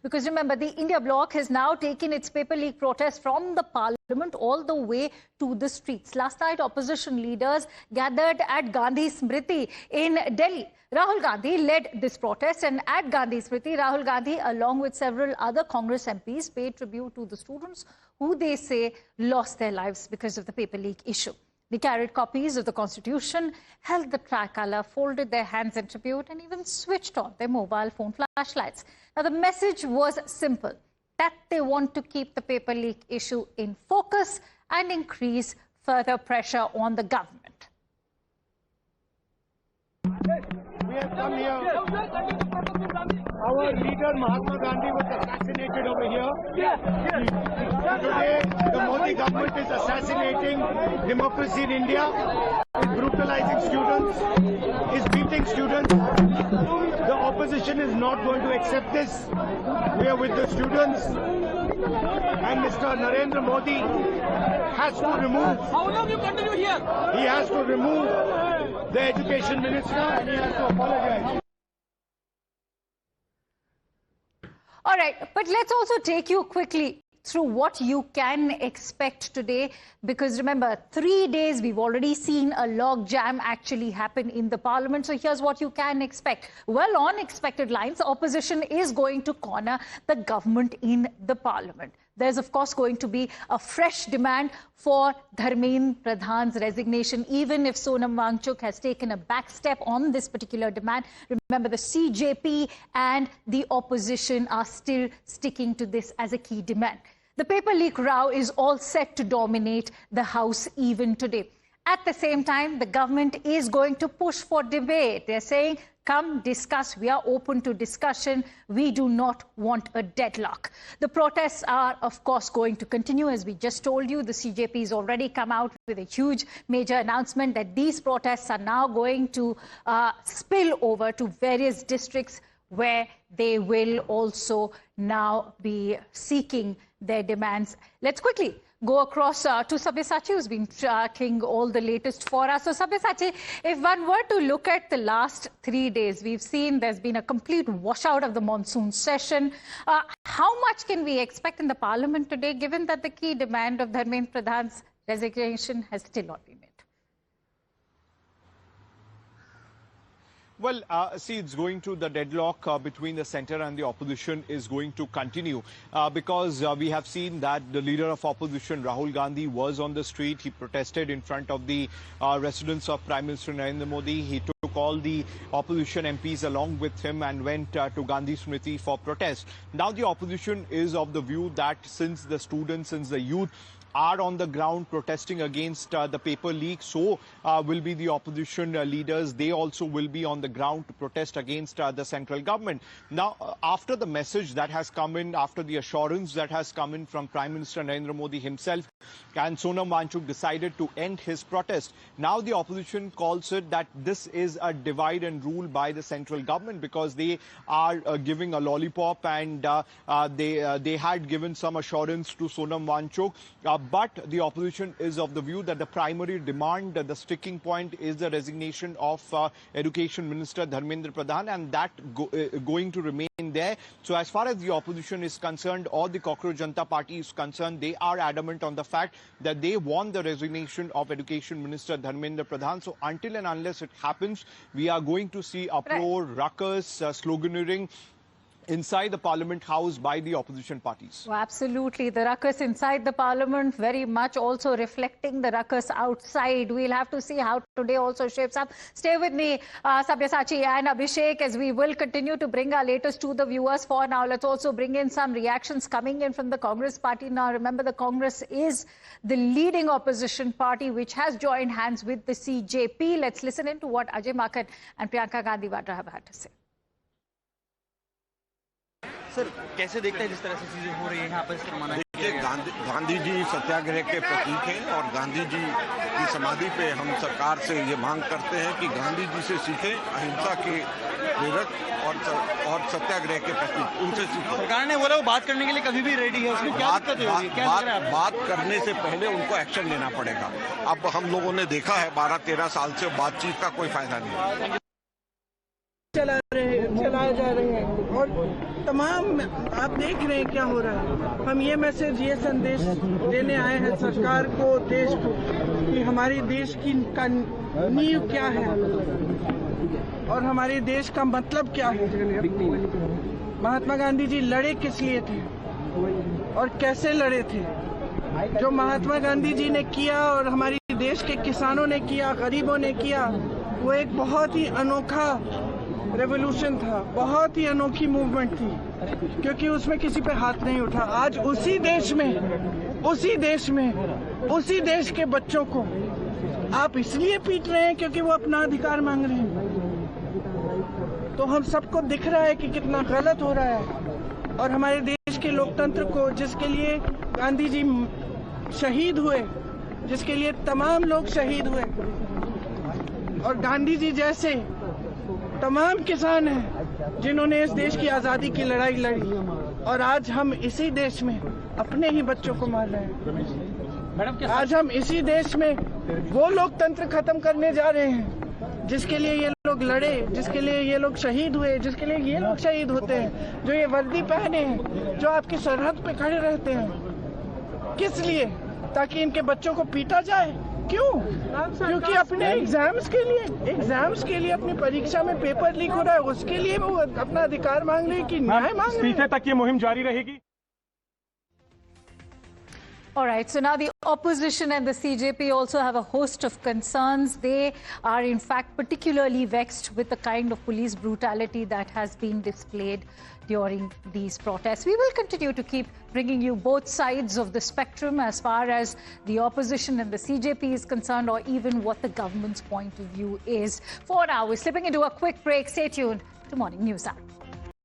Because remember, the India bloc has now taken its paper leak protest from the parliament all the way to the streets. Last night, opposition leaders gathered at Gandhi Smriti in Delhi. Rahul Gandhi led this protest, and at Gandhi Smriti, Rahul Gandhi, along with several other Congress MPs, paid tribute to the students who they say lost their lives because of the paper leak issue. They carried copies of the Constitution, held the tricolour, folded their hands in tribute, and even switched on their mobile phone flashlights. Now, the message was simple, that they want to keep the paper leak issue in focus and increase further pressure on the government. We have come here. Our leader Mahatma Gandhi was assassinated over here. Today, the Modi government is assassinating democracy in India, is brutalizing students, is beating students. The opposition is not going to accept this. We are with the students. And Mr. Narendra Modi has to remove. How long you continue here? He has to remove the education minister and he has to apologize. All right, but let's also take you quickly through what you can expect today, because remember, 3 days we've already seen a log jam actually happen in the parliament. So here's what you can expect. Well, on expected lines, the opposition is going to corner the government in the parliament. There's, of course, going to be a fresh demand for Dharmendra Pradhan's resignation, even if Sonam Wangchuk has taken a back step on this particular demand. Remember, the CJP and the opposition are still sticking to this as a key demand. The paper leak row is all set to dominate the House even today. At the same time, the government is going to push for debate. They're saying, come discuss. We are open to discussion. We do not want a deadlock. The protests are, of course, going to continue. As we just told you, the CJP has already come out with a huge major announcement that these protests are now going to spill over to various districts where they will also now be seeking their demands. Let's quickly go across to Sabyasachi, who's been tracking all the latest for us. So, Sabyasachi, if one were to look at the last 3 days, we've seen there's been a complete washout of the monsoon session. How much can we expect in the parliament today, given that the key demand of Dharmendra Pradhan's resignation has still not been met? Well, see, it's going to the deadlock between the centre and the opposition is going to continue because we have seen that the leader of opposition, Rahul Gandhi, was on the street. He protested in front of the residence of Prime Minister Narendra Modi. He took all the opposition MPs along with him and went to Gandhi Smriti for protest. Now the opposition is of the view that since the students, since the youth are on the ground protesting against the paper leak, so will be the opposition leaders. They also will be on the ground to protest against the central government. Now, after the message that has come in, after the assurance that has come in from Prime Minister Narendra Modi himself, and Sonam Wangchuk decided to end his protest, now the opposition calls it that this is a divide and rule by the central government, because they are giving a lollipop, and they had given some assurance to Sonam Wangchuk. But the opposition is of the view that the primary demand, the sticking point, is the resignation of Education Minister Dharmendra Pradhan, and that going to remain there. So as far as the opposition is concerned, or the Cockroach Janata Party is concerned, they are adamant on the fact that they want the resignation of Education Minister Dharmendra Pradhan. So until and unless it happens, we are going to see uproar, ruckus, sloganeering inside the Parliament House by the opposition parties. Oh, absolutely. The ruckus inside the Parliament very much also reflecting the ruckus outside. We'll have to see how today also shapes up. Stay with me, Sabyasachi and Abhishek, as we will continue to bring our latest to the viewers. For now, let's also bring in some reactions coming in from the Congress party. Now, remember, the Congress is the leading opposition party, which has joined hands with the CJP. Let's listen in to what Ajay Makhan and Priyanka Gandhi Vadra have had to say. Sir, कैसे देखते हैं जिस तरह से चीजें हो रही है यहाँ पर सरमाना? देखिए, गांधी जी सत्याग्रह के प्रतीक हैं और गांधी जी की समाधि पे हम सरकार से ये मांग करते हैं कि गांधी जी से सीखें, अहिंसा के प्रेरक और सत्याग्रह के प्रतीक, उनसे सीखें। सरकार ने बोला वो बात करने के लिए कभी भी रेडी है, उसमें क्या दिक्कत होगी? बात करने से पहले उनको एक्शन लेना पड़ेगा। अब हम लोगों ने देखा है 12-13 साल से बातचीत का कोई फायदा नहीं है। चलाए जा रहे हैं और तमाम आप देख रहे हैं क्या हो रहा है। हम ये मैसेज, ये संदेश देने आए हैं सरकार को, देश को, कि हमारे देश की नींव क्या है और हमारे देश का मतलब क्या है। महात्मा गांधी जी लड़े किस लिए थे और कैसे लड़े थे। जो महात्मा गांधी जी ने किया और हमारे देश के किसानों ने किया, गरीबों ने किया, वो एक बहुत ही अनोखा रेवोल्यूशन था, बहुत ही अनोखी मूवमेंट थी, क्योंकि उसमें किसी पे हाथ नहीं उठा। आज उसी देश के बच्चों को आप इसलिए पीट रहे हैं क्योंकि वो अपना अधिकार मांग रहे हैं। तो हम सबको दिख रहा है कि कितना गलत हो रहा है और हमारे देश के लोकतंत्र को, जिसके लिए गांधी जी शहीद हुए, जिसके लिए तमाम लोग शहीद हुए, और गांधी जी जैसे तमाम किसान हैं जिन्होंने इस देश की आज़ादी की लड़ाई लड़ी, और आज हम इसी देश में अपने ही बच्चों को मार रहे हैं। आज हम इसी देश में वो लोकतंत्र खत्म करने जा रहे हैं जिसके लिए ये लोग लड़े, जिसके लिए ये लोग शहीद हुए, जिसके लिए ये लोग शहीद होते हैं, जो ये वर्दी पहने हैं, जो आपकी सरहद पे खड़े रहते हैं। किस लिए? ताकि इनके बच्चों को पीटा जाए। क्यों? क्योंकि अपने एग्जाम्स के लिए अपनी परीक्षा में पेपर लीक हो रहा है, उसके लिए वो अपना अधिकार मांग रहे हैं कि न्याय मांग रहे हैं। इस्तीफे तक ये मुहिम जारी रहेगी। All right, so now the opposition and the CJP also have a host of concerns. They are in fact particularly vexed with the kind of police brutality that has been displayed during these protests. We will continue to keep bringing you both sides of the spectrum as far as the opposition and the CJP is concerned, or even what the government's point of view is. For now, we're slipping into a quick break. Stay tuned to Morning News App.